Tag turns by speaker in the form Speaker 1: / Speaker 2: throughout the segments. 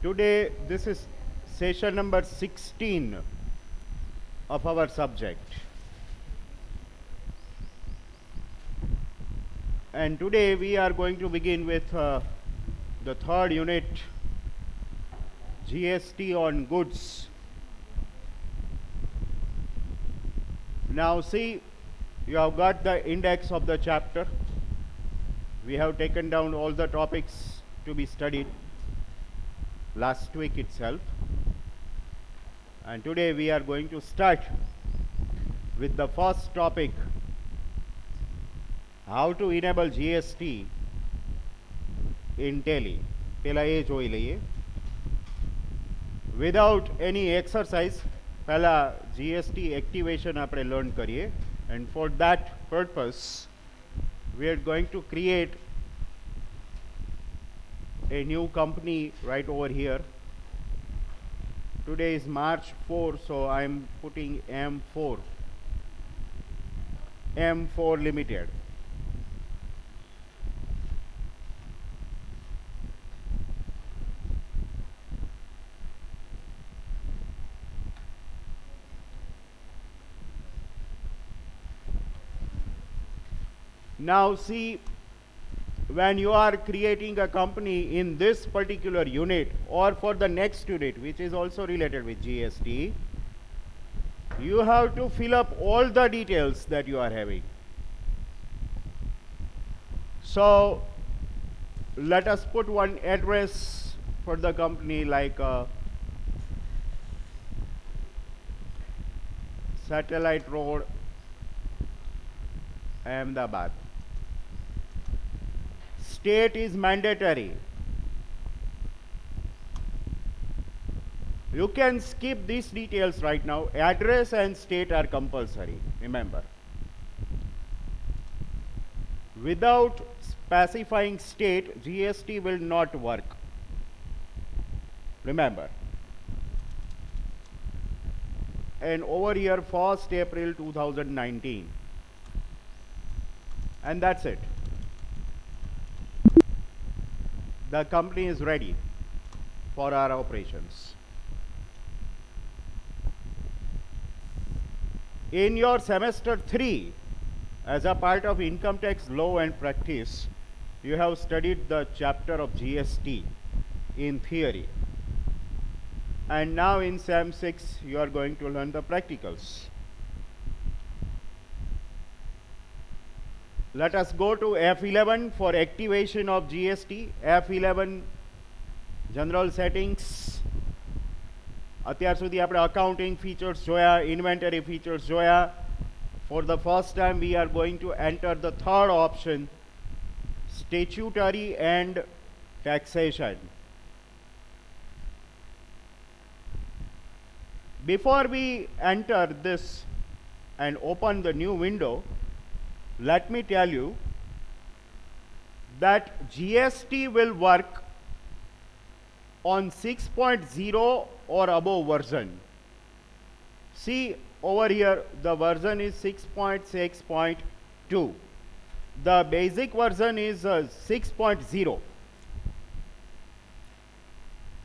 Speaker 1: Today, this is session number 16 of our subject. And today we are going to begin with the third unit, GST on goods. Now see, you have got the index of the chapter. We have taken down all the topics to be studied last week itself. And today we are going to start with the first topic, how to enable GST in Tally. પહેલા એ જોઈ લઈએ. Without any exercise, પહેલા GST activation આપણે learn કરીએ. And for that purpose, we are going to create a new company right over here. Today is March 4, so I am putting M4 Limited. Now see, when you are creating a company in this particular unit or for the next unit, which is also related with GST, you have to fill up all the details that you are having. So let us put one address for the company like Satellite Road, Ahmedabad. State is mandatory. You can skip these details right now. Address and state are compulsory, remember. Without specifying state, GST will not work. Remember. And over here, 1st April 2019. And that's it. The company is ready for our operations. In your semester 3, as a part of income tax law and practice, you have studied the chapter of GST in theory. And now in Sem 6, you are going to learn the practicals. Let us go to F11 for activation of GST. F11 general settings. અત્યાર સુધી આપણે accounting features જોયા, inventory features જોયા. For the first time we are going to enter the third option, statutory and taxation. Before we enter this and open the new window, let me tell you that GST will work on 6.0 or above version. See over here, the version is 6.6.2. The basic version is 6.0.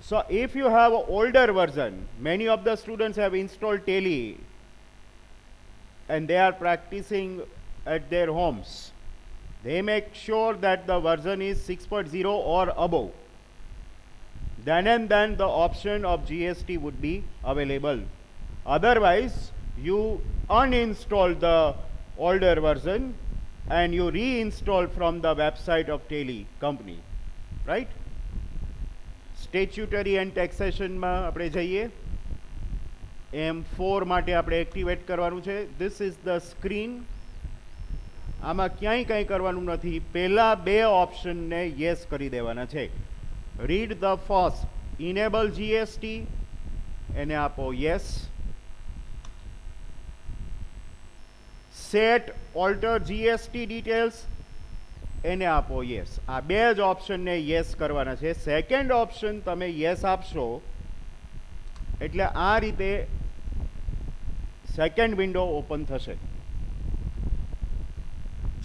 Speaker 1: So if you have an older version, many of the students have installed Tally and they are practicing at their homes. They make sure that the version is 6.0 or above. Then and then the option of GST would be available. Otherwise, you uninstall the older version and you reinstall from the website of Tally company, right? Statutory and taxation માં આપણે જઈએ. M4 માટે આપણે activate કરવાનું છે. This is the screen. આમાં ક્યાંય કંઈ કરવાનું નથી. પહેલા બે ઓપ્શનને યસ કરી દેવાના છે. Read the first, enable GST, એને આપો yes. Set alter GST details, એને આપો યસ. આ બે જ ઓપ્શનને યસ કરવાના છે. સેકન્ડ ઓપ્શન તમે યસ આપશો એટલે આ રીતે સેકન્ડ વિન્ડો ઓપન થશે.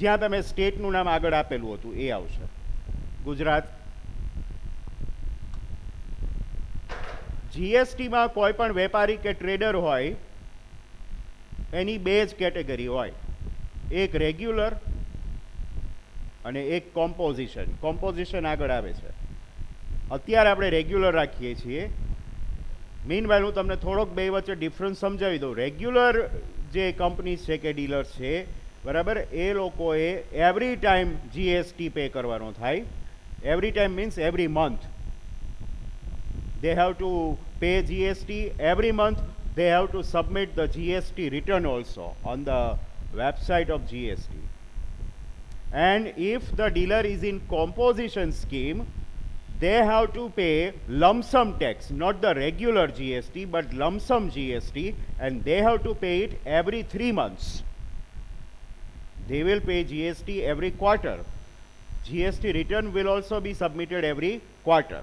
Speaker 1: જ્યાં તમે સ્ટેટનું નામ આગળ આપેલું હતું એ આવશે. ગુજરાત. જીએસટીમાં કોઈ પણ વેપારી કે ટ્રેડર હોય એની બે જ કેટેગરી હોય, એક રેગ્યુલર અને એક કોમ્પોઝિશન. કોમ્પોઝિશન આગળ આવે છે. અત્યારે આપણે રેગ્યુલર રાખીએ છીએ. મીનવાઇલ હું તમને થોડોક બે વચ્ચે ડિફરન્સ સમજાવી દઉં. રેગ્યુલર જે કંપનીઝ છે કે ડીલર્સ છે, બરાબર, એ લોકોએ એવરી ટાઈમ જીએસટી પે કરવાનો થાય. Every time means every month. They have to pay GST every month. They have to submit the GST return also on the website of GST. And if the dealer is in composition scheme, they have to pay lump sum tax, not the regular GST, but lump sum GST, and they have to pay it every 3 months. They will pay GST every quarter. GST return will also be submitted every quarter.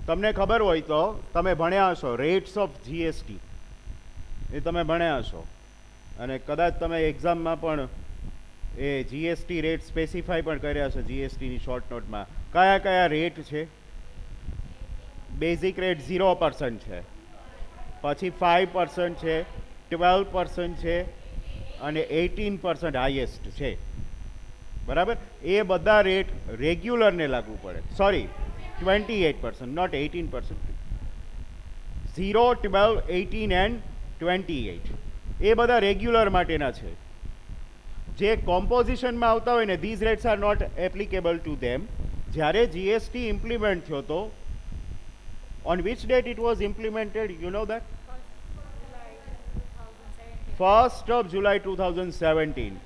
Speaker 1: તમને ખબર હોય તો તમે ભણ્યા હશો rates of GST, એ તમે ભણ્યા હશો, અને કદાચ તમે એક્ઝામમાં પણ એ જીએસટી રેટ સ્પેસિફાઈ પણ કર્યા હશે જીએસટીની શોર્ટ નોટમાં. કયા કયા રેટ છે? બેઝિક રેટ 0% છે, પછી 5% છે, 12% છે, અને 18% હાઈએસ્ટ છે. બરાબર, એ બધા રેટ રેગ્યુલરને લાગુ પડે. Sorry, 28%, not 18%. 0, 12, 18 and 28 એ બધા રેગ્યુલર માટેના છે. જે કોમ્પોઝિશનમાં આવતા હોય ને, these rates are not applicable to them. જ્યારે જીએસટી ઇમ્પ્લિમેન્ટ થયો તો, on which date it was implemented, you know that? 1st of July 2017.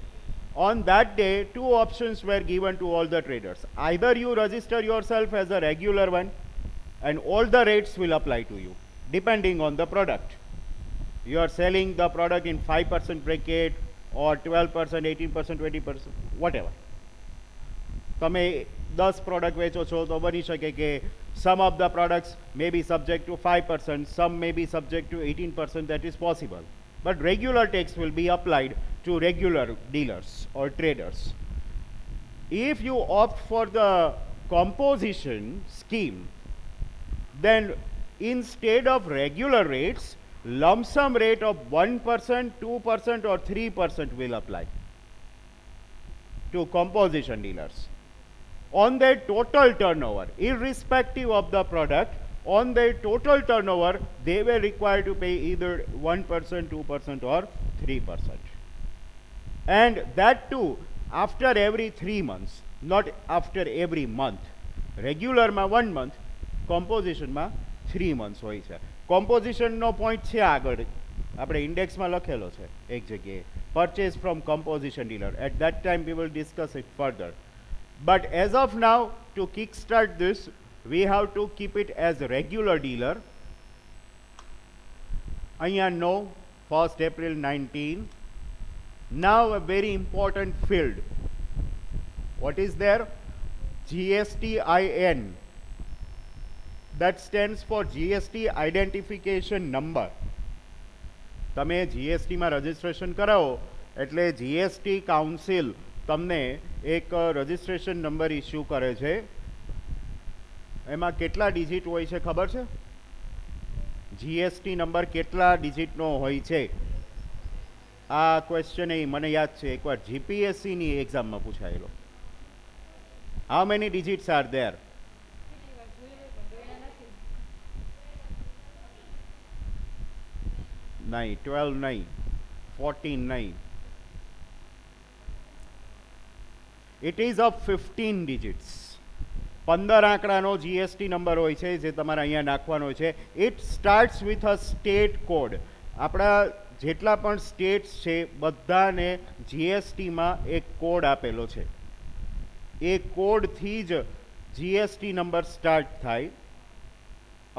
Speaker 1: On that day, two options were given to all the traders. Either you register yourself as a regular one and all the rates will apply to you depending on the product. You are selling the product in 5% bracket or 12%, 18%, 20%, whatever. તમે 10 product વેચો છો તો બની શકે કે some of the products may be subject to 5%, some may be subject to 18%, that is possible. But regular tax will be applied to regular dealers or traders. If you opt for the composition scheme, then instead of regular rates, lump sum rate of 1%, 2% or 3% will apply to composition dealers on their total turnover, irrespective of the product. On their total turnover, they were required to pay either 1%, 2% or 3%. And that too after every 3 months, not after every month. Regular માં 1 month, composition માં 3 months હોય છે. Composition નો point છે આગળ, આપણે ઇન્ડેક્સમાં લખેલો છે એક જગ્યાએ, purchase from composition dealer. At that time we will discuss it further. But as of now, to kickstart this, we have to keep it as a regular dealer. અહીંયા no, 1st April 19. Now a very important field. What is there? GSTIN. That stands for GST Identification Number. તમે જીએસટીમાં registration કરાવો એટલે GST council તમને એક registration number issue કરે છે. એમાં કેટલા ડિજિટ હોય છે ખબર છે? જીએસટી નંબર કેટલા ડિજિટનો હોય છે? આ ક્વેશ્ચન એ મને યાદ છે, એકવાર જીપીએસસીની એક્ઝામમાં પૂછાયેલો. How many digits are there? નહીં, 12 નહીં, 14 નહીં. It is of 15 digits. 15 આંકડાનો GST number હોય છે જે તમારે અહીંયા નાખવાનો હોય છે. It starts with a state code. આપણા જેટલા પણ સ્ટેટ્સ છે બધાને જીએસટીમાં એક કોડ આપેલો છે. એ કોડથી જ જીએસટી નંબર સ્ટાર્ટ થાય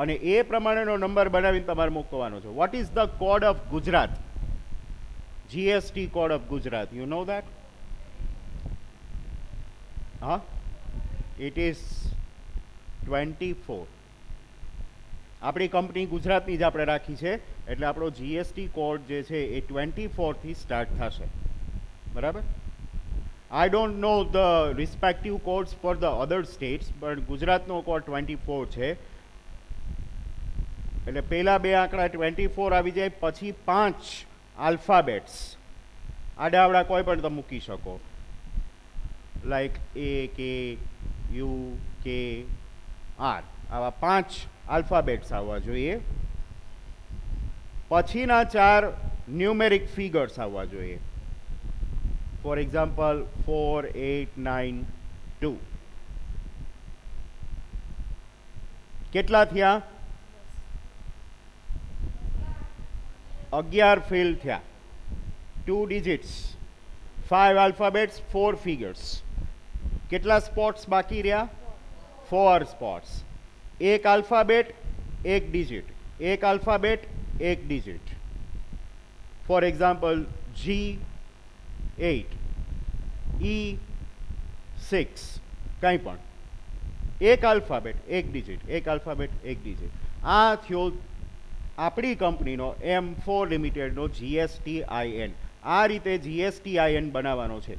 Speaker 1: અને એ પ્રમાણેનો નંબર બનાવીને તમારે મૂકવાનો છે. What is the code of Gujarat? GST code of Gujarat, you know that? હા, ઇટ ઇઝ 24. આપણી કંપની ગુજરાતની જ આપણે રાખી છે એટલે આપણો જીએસટી કોડ જે છે એ 24 થી સ્ટાર્ટ થશે. બરાબર? I don't know the respective codes for the other states, but ગુજરાતનો કોડ 24 છે. એટલે પહેલા બે આંકડા 24 આવી જાય, પછી 5 આલ્ફાબેટ્સ આડાવડા કોઈ પણ તમે મૂકી શકો, like A K U K R, આવા 5 આલ્ફાબેટ્સ આવવા જોઈએ. પછીના 4 ન્યુમેરિક ફિગર્સ આવવા જોઈએ. For example 4 8 9 2. કેટલા થયા? 11 ફિલ થયા. 2 digits, 5 alphabets, 4 figures. કેટલા સ્પોટ્સ બાકી રહ્યા? 4 સ્પોટ્સ. એક આલ્ફાબેટ, એક ડિજિટ, એક આલ્ફાબેટ, એક digit. For example G8, E6, કંઈ પણ એક આલ્ફાબેટ, એક ડિજિટ, એક આલ્ફાબેટ, એક ડિજિટ. આ થયો આપણી કંપનીનો M4 લિમિટેડનો GSTIN. આ રીતે GSTIN બનાવવાનો છે.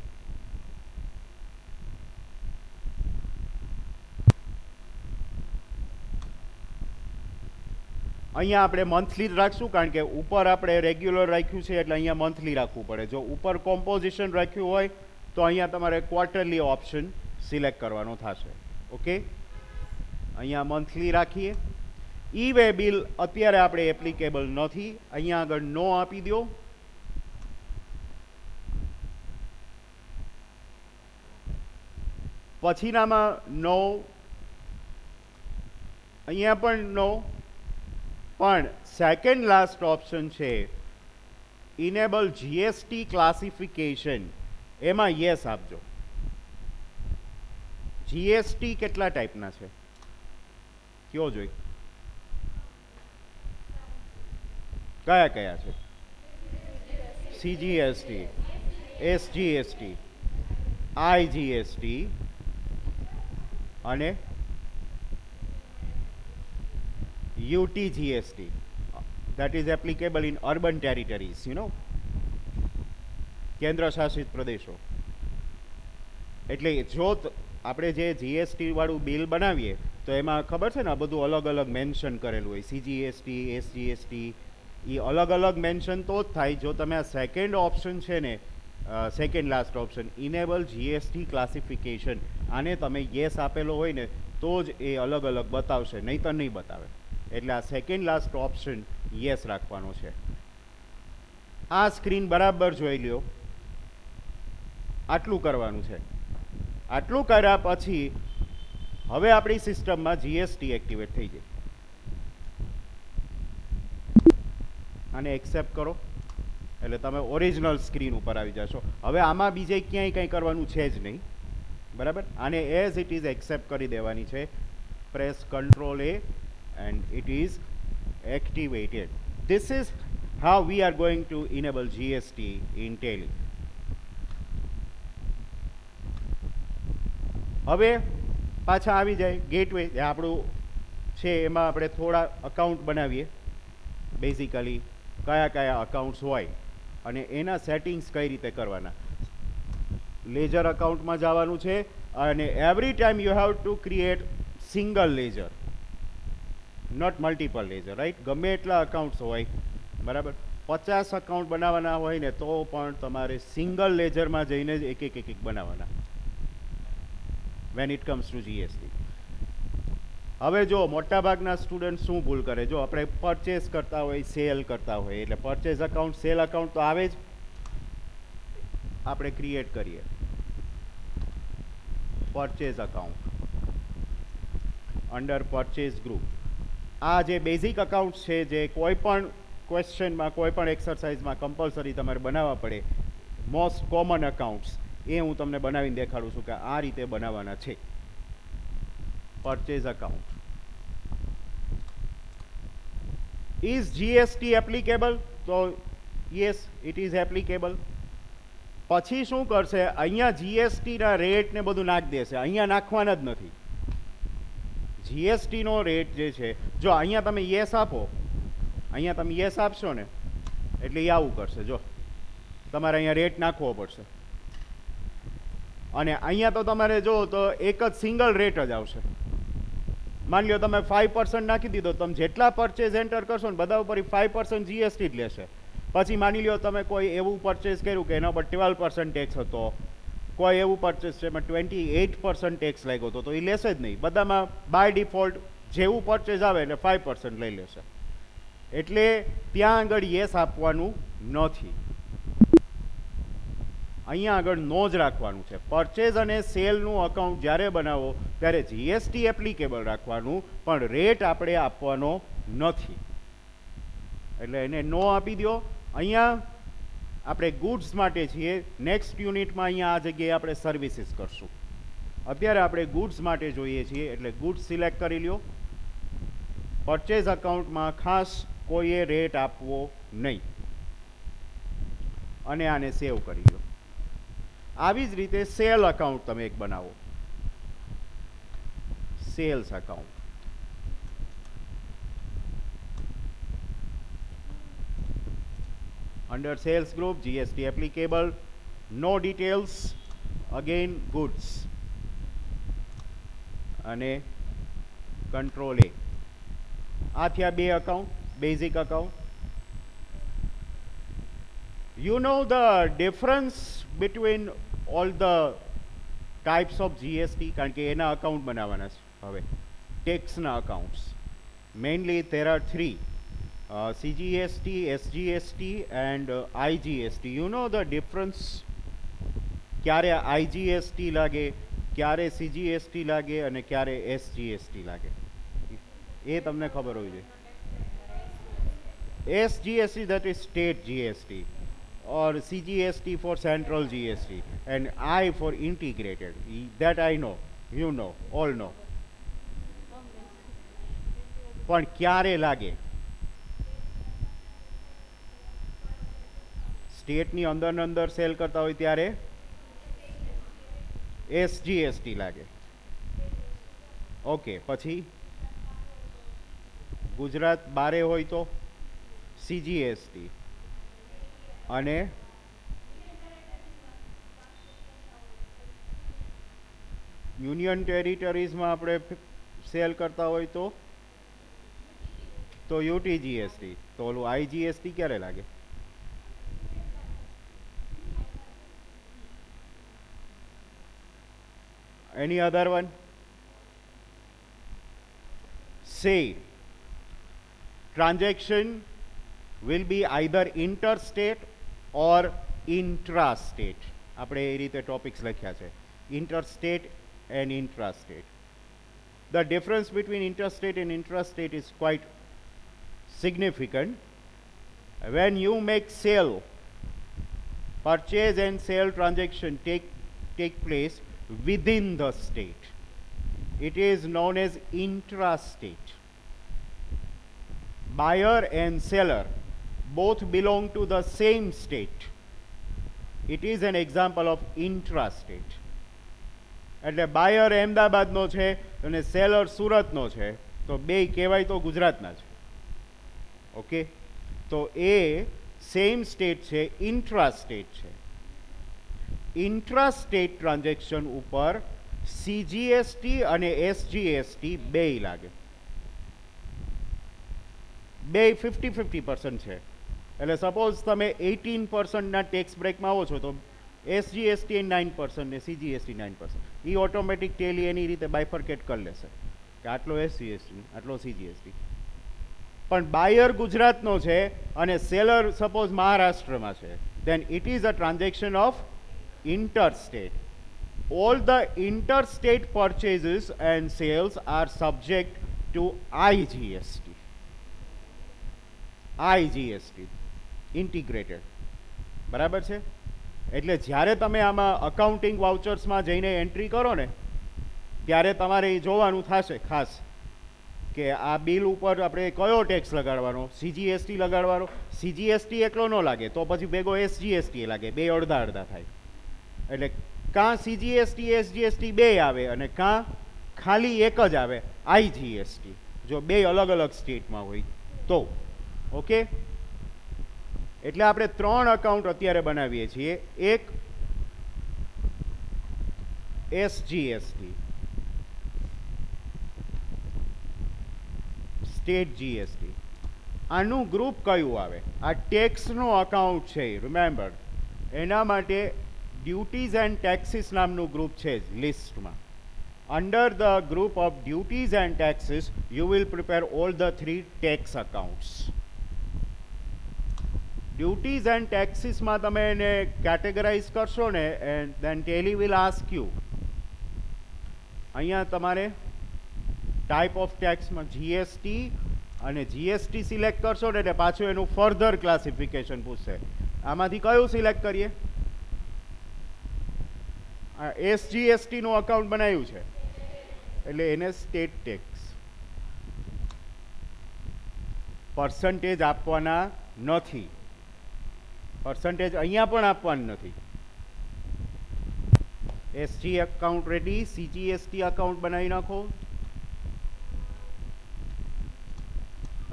Speaker 1: અહીંયા આપણે મંથલી જ રાખશું, કારણ કે ઉપર આપણે રેગ્યુલર રાખ્યું છે એટલે અહીંયા મંથલી રાખવું પડે. જો ઉપર કોમ્પોઝિશન રાખ્યું હોય તો અહીંયા તમારે ક્વાર્ટરલી ઓપ્શન સિલેક્ટ કરવાનો થશે. ઓકે, અહીંયા મંથલી રાખીએ. ઈ વે બિલ અત્યારે આપણે એપ્લિકેબલ નથી, અહીંયા આગળ નો આપી દો. પછીનામાં નો, અહીંયા પણ નો, પણ સેકન્ડ લાસ્ટ ઓપ્શન છે ઇનેબલ GST ક્લાસિફિકેશન, એમાં યસ આપજો. GST કેટલા ટાઈપના છે કયો જોઈ? કયા કયા છે? CGST, SGST, IGST અને UTGST. that is applicable in urban territories, you know, કેન્દ્ર શાસિત પ્રદેશો. એટલે જો આપણે જે GST વાળું બિલ બનાવીએ તો એમાં ખબર છે ને આ બધું અલગ અલગ મેન્શન કરેલું હોય, CGST, SGST, એ અલગ અલગ મેન્શન તો જ થાય જો તમે આ સેકન્ડ ઓપ્શન છે ને, second last option enable GST classification, આને તમે યસ આપેલો હોય ને તો જ એ અલગ અલગ બતાવશે, નહીં તો નહીં બતાવે. એટલે આ સેકન્ડ લાસ્ટ ઓપ્શન યસ રાખવાનો છે. આ સ્ક્રીન બરાબર જોઈ લ્યો. આટલું કરવાનું છે. આટલું કર્યા પછી હવે આપણી સિસ્ટમમાં GST એક્ટિવેટ થઈ જાય. આને એક્સેપ્ટ કરો એટલે તમે ઓરિજિનલ સ્ક્રીન ઉપર આવી જશો. હવે આમાં બીજે ક્યાંય કંઈ કરવાનું છે જ નહીં, બરાબર. આને એઝ ઇટ ઇઝ એક્સેપ્ટ કરી દેવાની છે. Press Ctrl A and it is activated. This is how we are going to enable GST in Tele. હવે પાછા આવી જાય ગેટવે જે આપણું છે, એમાં આપણે થોડા અકાઉન્ટ બનાવીએ. બેઝિકલી કયા કયા અકાઉન્ટ્સ હોય અને એના સેટિંગ્સ કઈ રીતે કરવાના. લેજર અકાઉન્ટમાં જવાનું છે અને every time you have to create single ledger, not multiple ledger, right. ગમે એટલા અકાઉન્ટ્સ હોય, બરાબર. 50 અકાઉન્ટ બનાવવાના હોય ને તો પણ તમારે સિંગલ લેજરમાં જઈને જ એક એક બનાવવાના when it comes to GST. હવે જો મોટાભાગના સ્ટુડન્ટ શું ભૂલ કરે, જો આપણે પરચેસ કરતા હોય, સેલ કરતા હોય, એટલે પરચેસ અકાઉન્ટ, સેલ અકાઉન્ટ તો આવે જ. આપણે ક્રિએટ કરીએ purchase account under purchase group. આ જે બેઝિક અકાઉન્ટ છે જે કોઈ પણ ક્વેશ્ચનમાં, કોઈ પણ એક્સરસાઇઝમાં કમ્પલસરી તમારે બનાવવા પડે, મોસ્ટ કોમન અકાઉન્ટ્સ, એ હું તમને બનાવીને દેખાડું છું કે આ રીતે બનાવવાના છે. Purchase account. Is GST applicable? તો યસ, ઇટ ઇઝ એપ્લિકેબલ. પછી શું કરશે, અહીંયા GST ના રેટ ને બધું નાખી દેશે. અહીંયા નાખવાના જ નથી. GST નો રેટ જે છે, જો અહીંયા તમે યસ આપો, અહીંયા તમે યસ આપશો ને એટલે એ આવું કરશે. જો તમારે અહીંયા રેટ નાખવો પડશે અને અહીંયા તો તમારે જો તો એક જ સિંગલ રેટ જ આવશે. માની લો તમે 5% નાખી દીધો, તમે જેટલા પરચેઝ એન્ટર કરશો ને બધા ઉપર 5% જીએસટી જ લેશે. પછી માની લો તમે કોઈ એવું પરચેઝ કર્યું કે એના પર 12% ટેક્સ હતો, કોઈ એવું પરચેઝ છે એમાં 28% ટેક્સ લાગ્યો હતો, તો એ લેશે જ નહીં. બધામાં બાય ડિફોલ્ટ જેવું પરચેઝ આવે એટલે 5% લઈ લેશે. એટલે ત્યાં આગળ યસ આપવાનું નથી, અહીંયા આગળ નો જ રાખવાનું છે. પરચેઝ અને સેલનું અકાઉન્ટ જ્યારે બનાવો ત્યારે જીએસટી એપ્લિકેબલ રાખવાનું, પણ રેટ આપણે આપવાનો નથી. એટલે એને નો આપી દો. અહીંયા આપણે ગુડ્સ માટે છીએ. નેક્સ્ટ યુનિટમાં અહીંયા આ જગ્યાએ આપણે સર્વિસીસ કરશું. અત્યારે આપણે ગુડ્સ માટે જોઈએ છીએ, એટલે ગુડ્સ સિલેક્ટ કરી લ્યો. પરચેઝ અકાઉન્ટમાં ખાસ કોઈએ રેટ આપવો નહીં, અને આને સેવ કરી લો. આવી જ રીતે સેલ અકાઉન્ટ તમે એક બનાવો, sales account. Under sales group, GST applicable, no details, again goods, અને control A. આ થયા બે account, basic account. You know the difference between all the types of GST, કારણ કે એના અકાઉન્ટ બનાવવાના છે હવે, ટેક્સના accounts. Mainly there are three. CGST, SGST and IGST. You know the difference? ક્યારે IGST લાગે, ક્યારે CGST લાગે અને ક્યારે SGST લાગે, એ તમને ખબર હોવી જોઈએ. SGST, that is state GST, or CGST for central GST, and I for integrated. That I know, you know, all know. પણ ક્યારે લાગે? સ્ટેટની અંદર સેલ કરતા હોય ત્યારે SGST લાગે. ઓકે, પછી ગુજરાત બારે હોય તો CGST, અને યુનિયન ટેરિટરીઝમાં આપણે સેલ કરતા હોય તો UTGST. તો ઓલું IGST ક્યારે લાગે? Any other one? Say transaction will be either interstate or intrastate. આપણે એ રીતે ટોપિક્સ લખ્યા છે, interstate and intrastate. The difference between interstate and intrastate is quite significant. When you make sale, purchase and sale transaction take place within the state, it is known as intrastate. Buyer and seller both belong to the same state, it is an example of intrastate. એટલે બાયર અહેમદાબાદનો છે અને seller સુરતનો છે, તો બે કહેવાય તો ગુજરાતના છે. ઓકે, તો એ સેમ સ્ટેટ છે, ઇન્ટ્રાસ્ટેટ છે. ઇન્ટ્રાસ્ટેટ ટ્રાન્ઝેક્શન ઉપર CGST અને SGST બે લાગે. બે 50-50% છે. એટલે સપોઝ તમે 18%ના ટેક્સ બ્રેકમાં આવો છો તો SGST 9% ને CGST 9%. એ ઓટોમેટિક ટેલી એની રીતે બાયફર્કેટ કરી લેશે કે આટલો SGST આટલો CGST. પણ બાયર ગુજરાતનો છે અને સેલર સપોઝ મહારાષ્ટ્રમાં છે, then it is a transaction of interstate. All the interstate purchases and sales are subject to IGST. IGST, integrated. બરાબર છે? એટલે જ્યારે તમે આમાં અકાઉન્ટિંગ વાઉચર્સમાં જઈને એન્ટ્રી કરો ને ત્યારે તમારે એ જોવાનું થશે ખાસ કે આ બિલ ઉપર આપણે કયો ટેક્સ લગાડવાનો, CGST લગાડવાનો. CGST એકલો ન લાગે તો પછી ભેગો SGST લાગે, બે અડધા અડધા થાય. એટલે કાં CGST SGST બે આવે અને કાં ખાલી એક જ આવે IGST, જો બે અલગ અલગ સ્ટેટમાં હોય તો. ઓકે, એટલે આપણે ત્રણ અકાઉન્ટ અત્યારે બનાવીએ છીએ. એક SGST, સ્ટેટ જીએસટી. આનું ગ્રુપ કયું આવે? આ ટેક્સનું અકાઉન્ટ છે, રિમેમ્બર. એના માટે ડ્યુટીઝ એન્ડ ટેક્સીસ નામનું ગ્રુપ છે જ લિસ્ટમાં. Under the group of duties and taxes you will prepare all the 3 tax accounts. Duties and ટેક્સીસમાં તમે એને કેટેગરાઇઝ કરશો ને, and then Tally will ask you. અહીંયા તમારે ટાઈપ ઓફ ટેક્સમાં જીએસટી અને જીએસટી સિલેક્ટ કરશો ને એટલે પાછું એનું ફર્ધર ક્લાસિફિકેશન પૂછશે. આમાંથી કયું સિલેક્ટ કરીએ? એસજીએસટીનું અકાઉન્ટ બનાવ્યું છે એટલે એને સ્ટેટ ટેક્સ. પર્સન્ટેજ આપવાના નથી, પર્સન્ટેજ અહીંયા પણ આપવાનું નથી. SG account ready, CGST account બનાવી નાખો.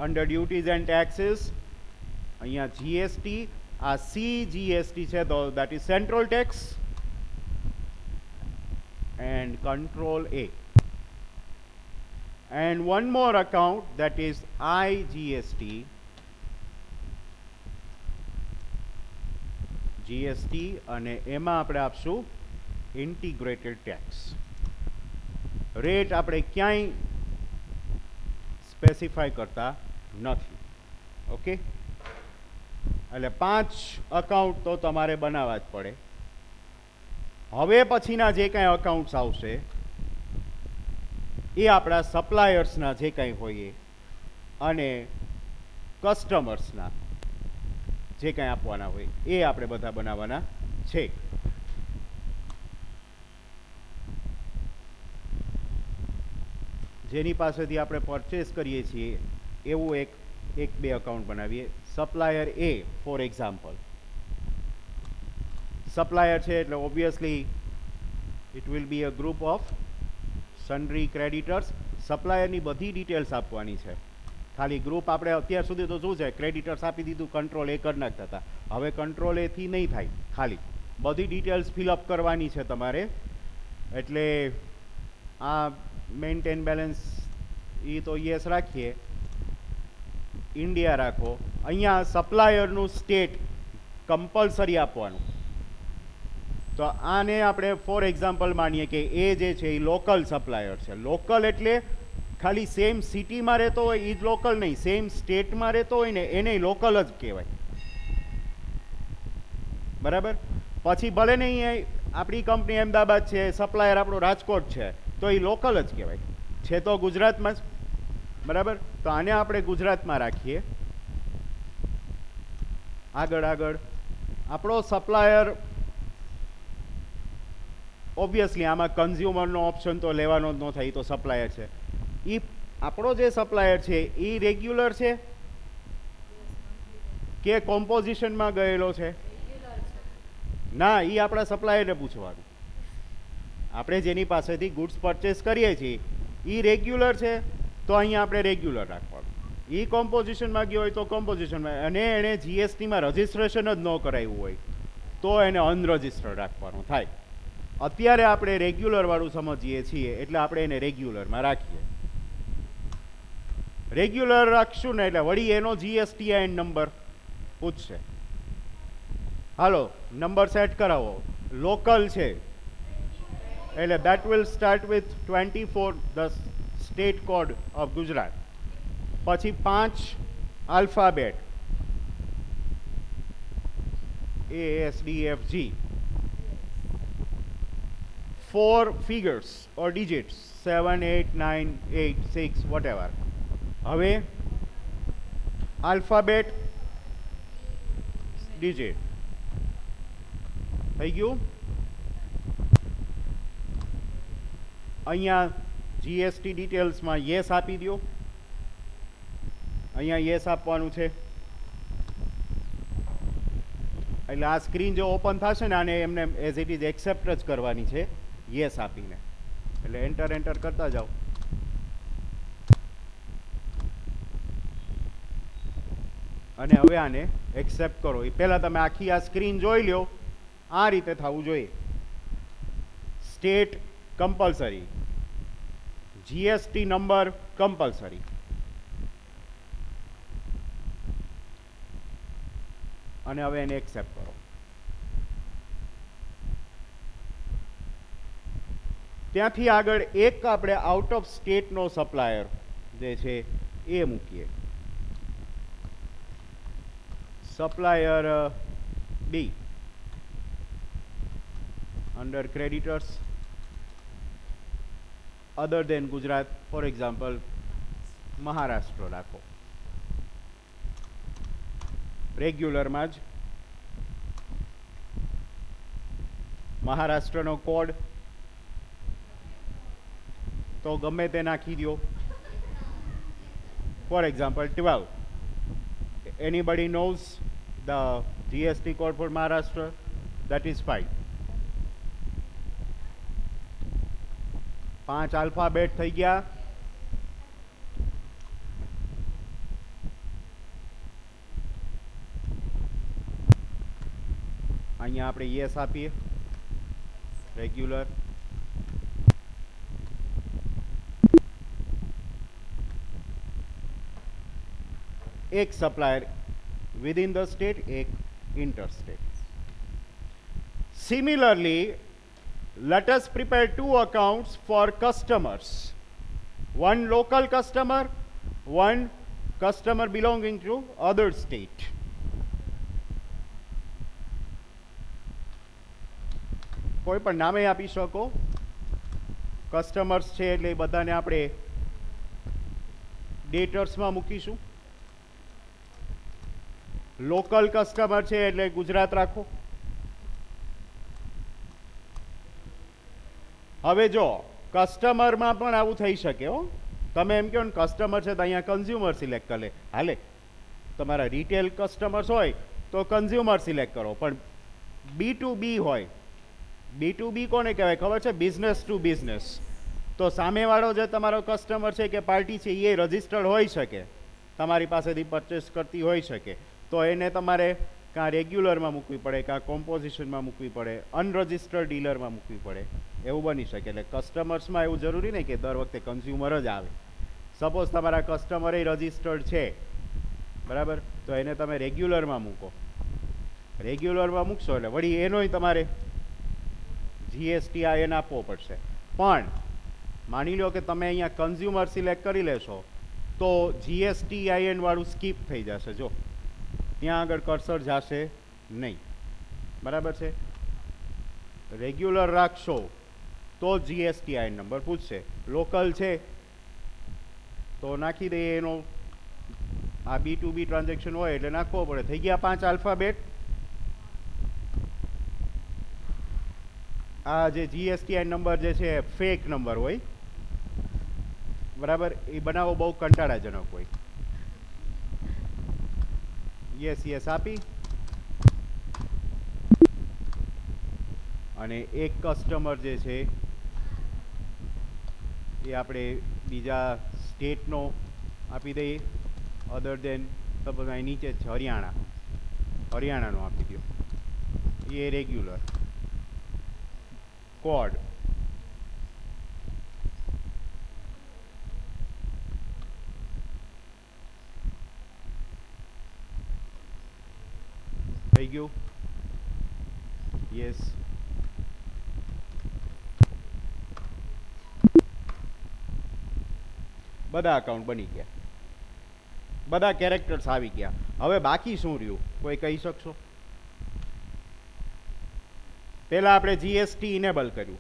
Speaker 1: અંડર ડ્યુટીઝ એન્ડ ટેક્સીસ અહીંયા જીએસટી, આ સીજીએસટી છે તો that is central tax, and control A, and one more account that is IGST, GST, અને એમાં આપણે આપશું ઇન્ટિગ્રેટેડ ટેક્સ. રેટ આપણે ક્યાંય સ્પેસિફાય કરતા નથી. ઓકે, એટલે 5 અકાઉન્ટ તો તમારે બનાવવા જ પડે. હવે પછીના જે કાંઈ અકાઉન્ટ્સ આવશે એ આપણા સપ્લાયર્સના જે કાંઈ હોય અને કસ્ટમર્સના જે કાંઈ આપવાના હોય એ આપણે બધા બનાવવાના છે. જેની પાસેથી આપણે પરચેસ કરીએ છીએ એવું એક બે અકાઉન્ટ બનાવીએ. સપ્લાયર એ ફોર એક્ઝામ્પલ, સપ્લાયર છે એટલે obviously it will be a group of sundry creditors. સપ્લાયરની બધી ડિટેલ્સ આપવાની છે. ખાલી ગ્રુપ આપણે અત્યાર સુધી તો શું છે, ક્રેડિટર્સ આપી દીધું, કંટ્રોલ એ કરી નાખતા હતા. હવે કંટ્રોલ એથી નહીં થાય, ખાલી બધી ડિટેલ્સ ફિલઅપ કરવાની છે તમારે. એટલે આ મેન્ટેન બેલેન્સ એ તો યસ રાખીએ, ઇન્ડિયા રાખો. અહીંયા સપ્લાયરનું સ્ટેટ કમ્પલસરી આપવાનું. તો આને આપણે ફોર એક્ઝામ્પલ માનીએ કે એ જે છે એ લોકલ સપ્લાયર છે. લોકલ એટલે ખાલી સેમ સિટીમાં રહેતો હોય એ જ લોકલ નહીં, સેમ સ્ટેટમાં રહેતો હોય ને એને લોકલ જ કહેવાય. બરાબર? પછી ભલે નહીં આપણી કંપની અમદાવાદ છે, સપ્લાયર આપણો રાજકોટ છે, તો એ લોકલ જ કહેવાય. છે તો ગુજરાતમાં જ. બરાબર? તો આને આપણે ગુજરાતમાં રાખીએ. આગળ આપણો સપ્લાયર ઓબ્વિયસલી આમાં કન્ઝ્યુમરનો ઓપ્શન તો લેવાનો જ ન થાય, તો સપ્લાયર છે. એ આપણો જે સપ્લાયર છે એ રેગ્યુલર છે કે કોમ્પોઝિશનમાં ગયેલો છે? ના, એ આપણા સપ્લાયરને પૂછવાનું. આપણે જેની પાસેથી ગુડ્સ પરચેસ કરીએ છીએ એ રેગ્યુલર છે તો અહીંયા આપણે રેગ્યુલર રાખવાનું. એ કોમ્પોઝિશનમાં ગયો હોય તો કોમ્પોઝિશનમાં, અને એણે જીએસટીમાં રજિસ્ટ્રેશન જ ન કરાવ્યું હોય તો એને અનરજિસ્ટર્ડ રાખવાનું થાય. અત્યારે આપણે રેગ્યુલર વાળું સમજીએ છીએ એટલે આપણે એને રેગ્યુલરમાં રાખીએ. રેગ્યુલર રાખશું ને એટલે વળી એનો જીએસટીઆઈએન નંબર પૂછશે. હાલો, નંબર સેટ કરાવો. લોકલ છે એટલે that will start with 24, the state code of Gujarat. પછી 5 alphabet ASDFG, 4 figures or digits 7, 8, 9, 8, 6, whatever. હવે alphabet digit થઈ ગયું. અહીંયા જીએસટી ડિટેલ્સમાં યસ આપી દો. અહીંયા યસ આપવાનું છે. એટલે આ સ્ક્રીન જો ઓપન થશે ને આને એમને એઝ ઇટ ઇઝ એક્સેપ્ટ જ કરવાની છે યસ આપીને. એટલે એન્ટર કરતા જાઓ. અને હવે આને એક્સેપ્ટ કરો. એ પહેલાં તમે આખી આ સ્ક્રીન જોઈ લો. આ રીતે થવું જોઈએ. State compulsory, GST number compulsory. અને હવે એને એક્સેપ્ટ કરો. ત્યાંથી આગળ એક આપણે આઉટ ઓફ સ્ટેટનો સપ્લાયર જે છે એ મૂકીએ. Supplier B under creditors other than Gujarat, for example Maharashtra રાખો. રેગ્યુલરમાં જ મહારાષ્ટ્રનો કોડ તો ગમે તે નાખી દો. For example 12. Anybody knows the GST code for Maharashtra? That is fine. 5 alphabet થઈ ગયા. અહીંયા આપણે યસ આપીએ. રેગ્યુલર એક સપ્લાયર within the state, एक interstate. Similarly, let us prepare 2 accounts for customers. One local customer, one customer belonging to other state. કોઈ પણ નામે આપી શકો. કસ્ટમર્સ છે એટલે બધાને આપણે ડેટર્સમાં મૂકીશું. લોકલ કસ્ટમર છે એટલે ગુજરાત રાખો. હવે જો કસ્ટમરમાં પણ આવું થઈ શકે હો. તમે એમ કહો ને કસ્ટમર છે તો અહીંયા કન્ઝ્યુમર સિલેક્ટ કરે, હાલે. તમારા રિટેલ કસ્ટમર્સ હોય તો કન્ઝ્યુમર સિલેક્ટ કરો. પણ B2B હોય, B2B કોને કહેવાય ખબર છે? Business to business. તો સામેવાળો જે તમારો કસ્ટમર છે કે પાર્ટી છે એ રજિસ્ટર્ડ હોઈ શકે, તમારી પાસેથી પરચેસ કરતી હોઈ શકે. તો એને તમારે કાં રેગ્યુલરમાં મૂકવી પડે, કાં કોમ્પોઝિશનમાં મૂકવી પડે, અનરજિસ્ટર્ડ ડીલરમાં મૂકવી પડે, એવું બની શકે. એટલે કસ્ટમર્સમાં એવું જરૂરી નહીં કે દર વખતે કન્ઝ્યુમર જ આવે. સપોઝ તમારા કસ્ટમર એ રજિસ્ટર્ડ છે, બરાબર, તો એને તમે રેગ્યુલરમાં મૂકો. રેગ્યુલરમાં મૂકશો એટલે વળી એનોય તમારે GSTIN આપવો પડશે. પણ માની લો કે તમે અહીંયા કન્ઝ્યુમર સિલેક્ટ કરી લેશો તો GSTIN વાળું સ્કીપ થઈ જશે. જો ત્યાં આગળ કર્સર જશે નહીં, બરાબર છે. રેગ્યુલર રાખશો તો GSTIN નંબર પૂછશે. લોકલ છે તો નાખી દઈએ એનો. આ B2B ટ્રાન્ઝેક્શન હોય એટલે નાખવો પડે. થઈ ગયા 5 આલ્ફાબેટ. આ જે GSTIN નંબર જે છે ફેક નંબર હોય, બરાબર, એ બનાવવો બહુ કંટાળાજનક હોય. યસ યસ આપી અને એક કસ્ટમર જે છે એ આપણે બીજા સ્ટેટનો આપી દઈએ. અધર દેન સપોઝ અહીં નીચે જ છે હરિયાણાનો આપી દો. એ રેગ્યુલર કોડ થઈ ગયું. યસ. બધા અકાઉન્ટ બની ગયા, બધા કેરેક્ટર્સ આવી ગયા. હવે બાકી શું રહ્યું કોઈ કહી શકશો? પહેલા આપણે GST ઇનેબલ કર્યું,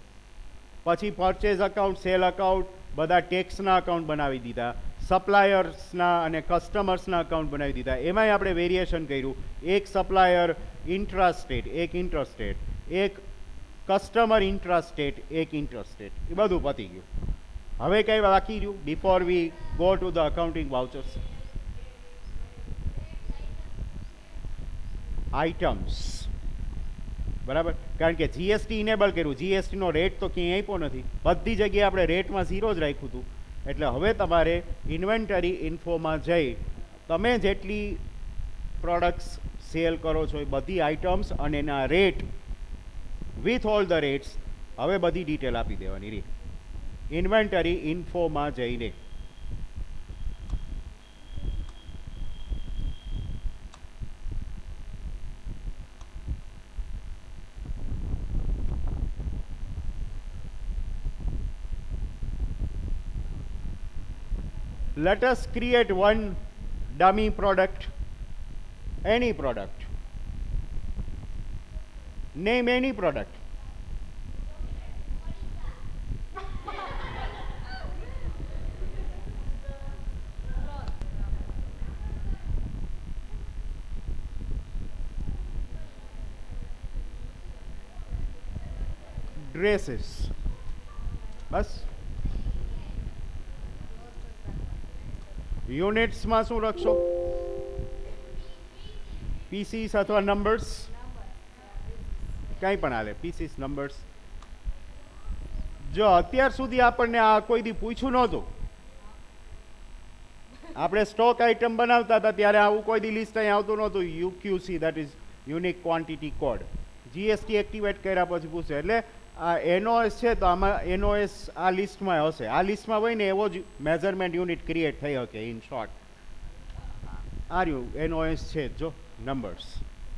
Speaker 1: પછી પરચેઝ અકાઉન્ટ, સેલ અકાઉન્ટ, બધા ટેક્સના અકાઉન્ટ બનાવી દીધા, સપ્લાયર્સના અને કસ્ટમર્સના અકાઉન્ટ બનાવી દીધા. એમાંય આપણે વેરિએશન કર્યું. એક સપ્લાયર ઇન્ટ્રાસ્ટેટ, એક ઇન્ટરસ્ટેટ, એક કસ્ટમર ઇન્ટ્રાસ્ટેટ, એક ઇન્ટરસ્ટેટ. એ બધું પતી ગયું. હવે કઈ બાકી રહ્યું before we go to the accounting vouchers? Items, બરાબર. કારણ કે GST ઇનેબલ કર્યું, GST નો રેટ તો ક્યાંય આપ્યો નથી, બધી જગ્યાએ આપણે રેટમાં 0 જ રાખ્યું હતું. એટલે હવે તમારે ઇન્વેન્ટરી ઇન્ફોમાં જઈ તમે જેટલી પ્રોડક્ટ્સ સેલ કરો છો એ બધી આઇટમ્સ અને એના rate with all the rates હવે બધી ડિટેલ આપી દેવાની રહી ઇન્વેન્ટરી ઇન્ફોમાં જઈને. Let us create one dummy product, any product. Name any product. Dresses. બસ. યુનિટ્સમાં શું લખશો? પીસીસ અથવા નંબર્સ? કંઈ પણ હાલે, પીસીસ નંબર્સ. જો અત્યાર સુધી આપણને આ કોઈ દી પૂછ્યું નહોતું. આપણે સ્ટોક આઇટમ બનાવતા હતા ત્યારે આવું કોઈ દી લિસ્ટ અહીં આવતું નહોતું. UQC, that is unique quantity code. GST activate કર્યા પછી પૂછે. એટલે આ એનઓએસ છે તો આમાં એનઓએસ આ લિસ્ટમાં હશે. આ લિસ્ટમાં હોય ને એવો જ મેઝરમેન્ટ યુનિટ ક્રિએટ થઈ શકે. ઇન શોર્ટ આ રહ્યું એનઓએસ છે, જો નંબર્સ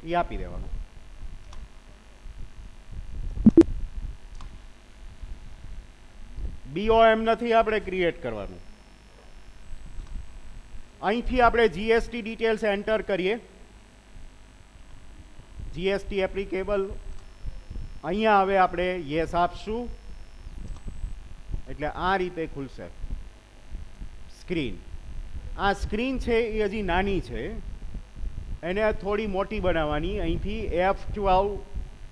Speaker 1: એ આપી દેવાનું. બીઓએમ નથી આપણે ક્રિએટ કરવાનું. અહીંથી આપણે જીએસટી ડિટેલ્સ એન્ટર કરીએ. જીએસટી એપ્લિકેબલ અહીંયા હવે આપણે યસ આપશું એટલે આ રીતે ખુલશે સ્ક્રીન. આ સ્ક્રીન છે એ હજી નાની છે, એને થોડી મોટી બનાવવાની. અહીંથી F12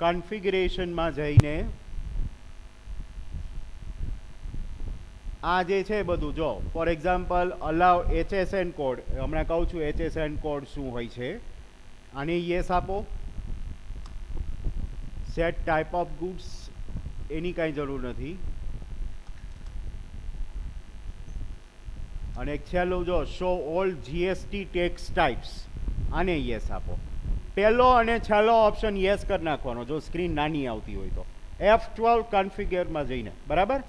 Speaker 1: કન્ફિગરેશનમાં જઈને આ જે છે બધું જો. For example allow HSN code. હમણાં કહું છું HSN કોડ શું હોય છે. આને યસ આપો. સેટ ટાઈપ ઓફ ગુડ્સ એની કાંઈ જરૂર નથી. અને એક છેલ્લું જો show all GST tax types, આને યસ આપો. પહેલો અને છેલ્લો ઓપ્શન યસ કરી નાખવાનો જો સ્ક્રીન નાની આવતી હોય તો. F12 કન્ફિગરમાં જઈને બરાબર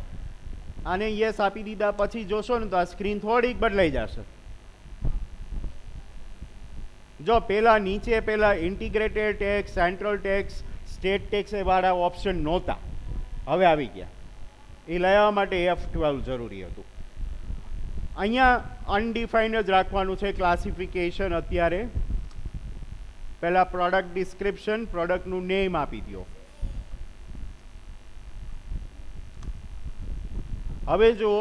Speaker 1: આને યસ આપી દીધા પછી જોશો ને તો આ સ્ક્રીન થોડીક બદલાઈ જશે. જો પેલા નીચે પેલા integrated tax, central tax, state tax વાળા ઓપ્શન નહોતા, હવે આવી ગયા. એ લાવવા માટે F12 જરૂરી હતું. અહીંયા અનડિફાઇન્ડ જ રાખવાનું છે ક્લાસિફિકેશન. અત્યારે પહેલા પ્રોડક્ટ ડિસ્ક્રિપ્શન, પ્રોડક્ટનું નેમ આપી દો. હવે જો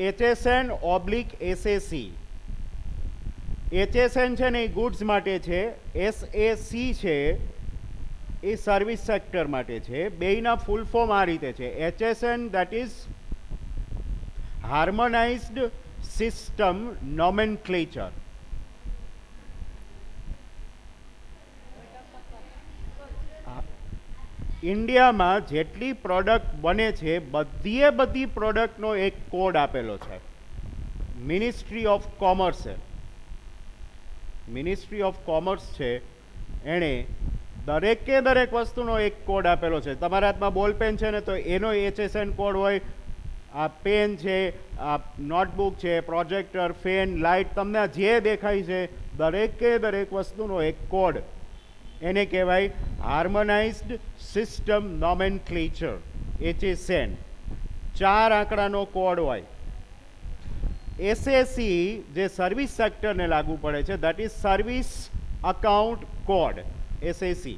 Speaker 1: HSN ઓબ્લિક SAC. HSN છે ને એ ગુડ્સ માટે છે, SAC છે એ સર્વિસ સેક્ટર માટે છે. બેયના ફૂલ ફોર્મ આ રીતે છે. HSN that is harmonised system nomenclature. ઇન્ડિયામાં જેટલી પ્રોડક્ટ બને છે બધી પ્રોડક્ટનો એક કોડ આપેલો છે. મિનિસ્ટ્રી ઓફ કોમર્સે, મિનિસ્ટ્રી ઓફ કોમર્સ છે એણે દરેક વસ્તુનો એક કોડ આપેલો છે. તમારા હાથમાં બોલ પેન છે ને તો એનો HSN કોડ હોય. આ પેન છે, આ નોટબુક છે, પ્રોજેક્ટર, ફેન, લાઇટ, તમને જે દેખાય છે દરેક વસ્તુનો એક કોડ. એને કહેવાય હાર્મોનાઇઝ્ડ સિસ્ટમ નોમેનક્લેચર, HSN. 4 આંકડાનો કોડ હોય. SAC જે સર્વિસ સેક્ટરને લાગુ પડે છે, that is service account code, SAC.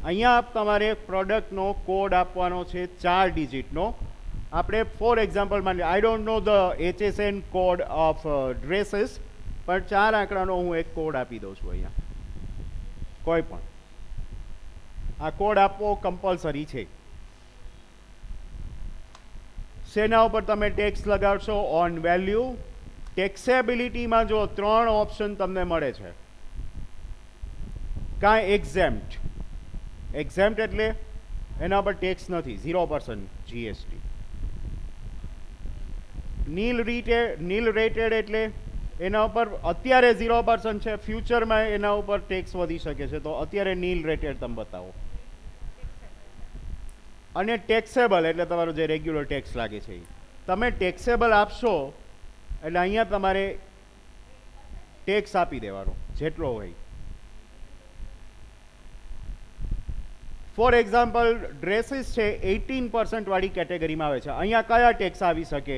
Speaker 1: અહીંયા તમારે પ્રોડક્ટનો કોડ આપવાનો છે 4 ડિજિટનો. આપણે ફોર એક્ઝામ્પલ માની, I don't know the HSN code of dresses, પણ 4 આંકડાનો હું એક કોડ આપી દઉં છું અહીંયા. કોઈ પણ આ કોડ આપવો કમ્પલસરી છે. શેના ઉપર તમે ટેક્સ લગાડશો? On value. ટેક્સેબિલિટીમાં જો 3 ઓપ્શન તમને મળે છે. કાંઈ એક્ઝેમ્પ્ટ. એક્ઝેમ્પ્ટ એટલે એના પર ટેક્સ નથી, 0% જીએસટી. નીલ રેટેડ એટલે એના ઉપર અત્યારે 0% છે, ફ્યુચરમાં એના ઉપર ટેક્સ વધી શકે છે, તો અત્યારે નીલ રેટેડ તમે બતાવો. અને ટેક્સેબલ એટલે તમારો જે રેગ્યુલર ટેક્સ લાગે છે. તમે ટેક્સેબલ આપશો એટલે અહીંયા તમારે ટેક્સ આપી દેવાનો જેટલો હોય. ફોર એક્ઝામ્પલ ડ્રેસીસ છે 18% વાળી કેટેગરીમાં આવે છે. અહીંયા કયા ટેક્સ આવી શકે?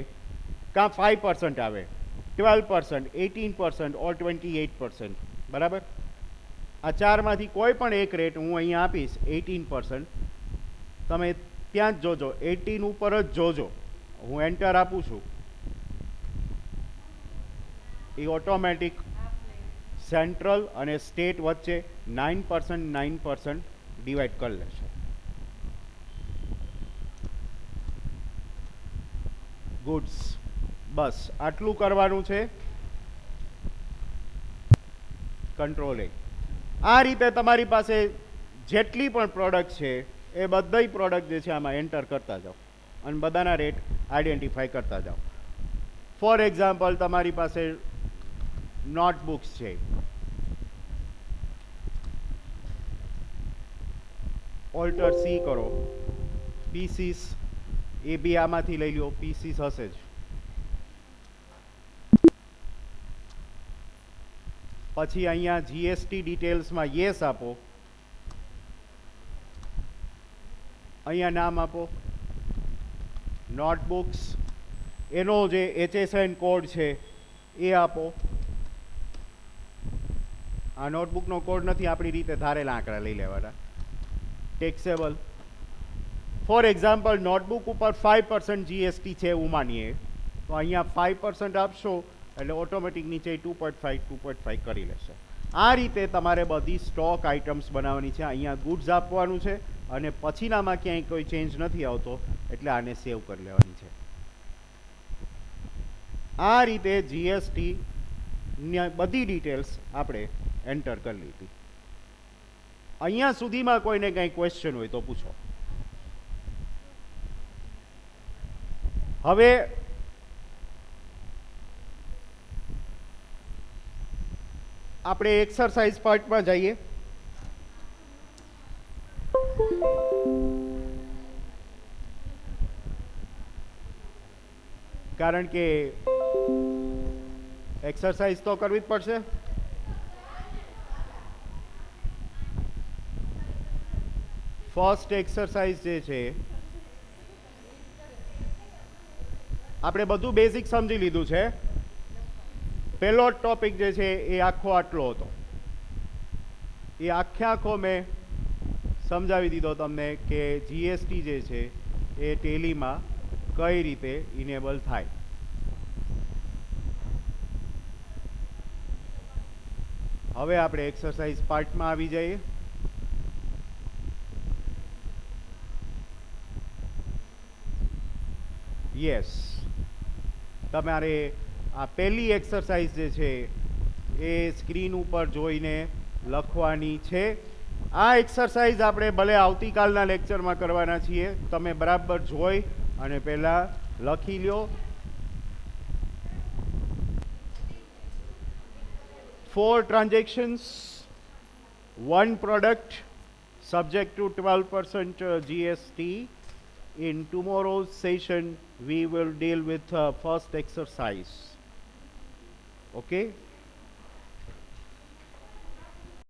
Speaker 1: કાં 5% આવે, 12%, 18% ઓર 28%. બરાબર? આ ચારમાંથી કોઈ પણ એક રેટ હું અહીંયા આપીશ 18%. તમે ત્યાં જ જોજો, 18 ઉપર જ જોજો. હું એન્ટર આપું છું, એ ઓટોમેટિક સેન્ટ્રલ અને સ્ટેટ વચ્ચે 9% 9% ડિવાઈડ કરી લેશે. ગુડ્સ. બસ આટલું કરવાનું છે કંટ્રોલિંગ. આ રીતે તમારી પાસે જેટલી પણ પ્રોડક્ટ છે એ બધી પ્રોડક્ટ જે છે આમાં એન્ટર કરતા જાઓ અને બધાના રેટ આઈડેન્ટિફાઈ કરતા જાઓ. ફોર એક્ઝામ્પલ, તમારી પાસે નોટબુક્સ છે, ઓલ્ટર સી કરો, પીસીસ એ બી આમાંથી લઈ લો, પીસીસ હશે જ. પછી અહીંયા જીએસટી ડિટેલ્સમાં યસ આપો, અહીંયા નામ આપો, નોટબુક્સ, એનો જે HSN કોડ છે એ આપો. આ નોટબુકનો કોડ નથી, આપણી રીતે ધારેલા આંકડા લઈ લેવાના. ટેક્સેબલ. ફોર એક્ઝામ્પલ, નોટબુક ઉપર 5% જીએસટી છે એવું માનીએ, તો અહીંયા 5% આપશો એટલે ઓટોમેટિક નીચે 2.5 કરી લેશે. આ રીતે તમારે બધી સ્ટોક આઇટમ્સ બનાવવાની છે. અહીંયા ગુડ્સ આપવાનું છે અને પછીનામાં ક્યાંય કોઈ ચેન્જ નથી આવતો એટલે આને સેવ કરી લેવાની છે. આ રીતે જીએસટી બધી ડિટેલ્સ આપણે એન્ટર કરી લીધી. અહીંયા સુધીમાં કોઈને કંઈ ક્વેશ્ચન હોય તો પૂછો. હવે આપણે એક્સરસાઇઝ પાર્ટમાં જઈએ. કારણ કે એક્સરસાઇઝ તો કરવી જ પડશે. ફર્સ્ટ એક્સરસાઇઝ જે છે આપણે બધું બેઝિક સમજી લીધું છે. પહેલો ટોપિક જે છે એ આખો આટલો હતો. એ આખો મેં સમજાવી દીધો તમને કે જીએસટી જે છે એ ટેલીમાં કઈ રીતે ઇનેબલ થાય. હવે આપણે એક્સરસાઇઝ પાર્ટમાં આવી જઈએ. યસ, તમારે આ પહેલી એક્સરસાઇઝ જે છે એ સ્ક્રીન ઉપર જોઈને લખવાની છે. આ એક્સરસાઇઝ આપણે ભલે આવતીકાલના લેક્ચરમાં કરવાના છીએ, તમે બરાબર જોઈ અને પહેલાં લખી લ્યો. 4 transactions, 1 product subject to 12% GST. In tomorrow's session we will deal with first exercise. Okay.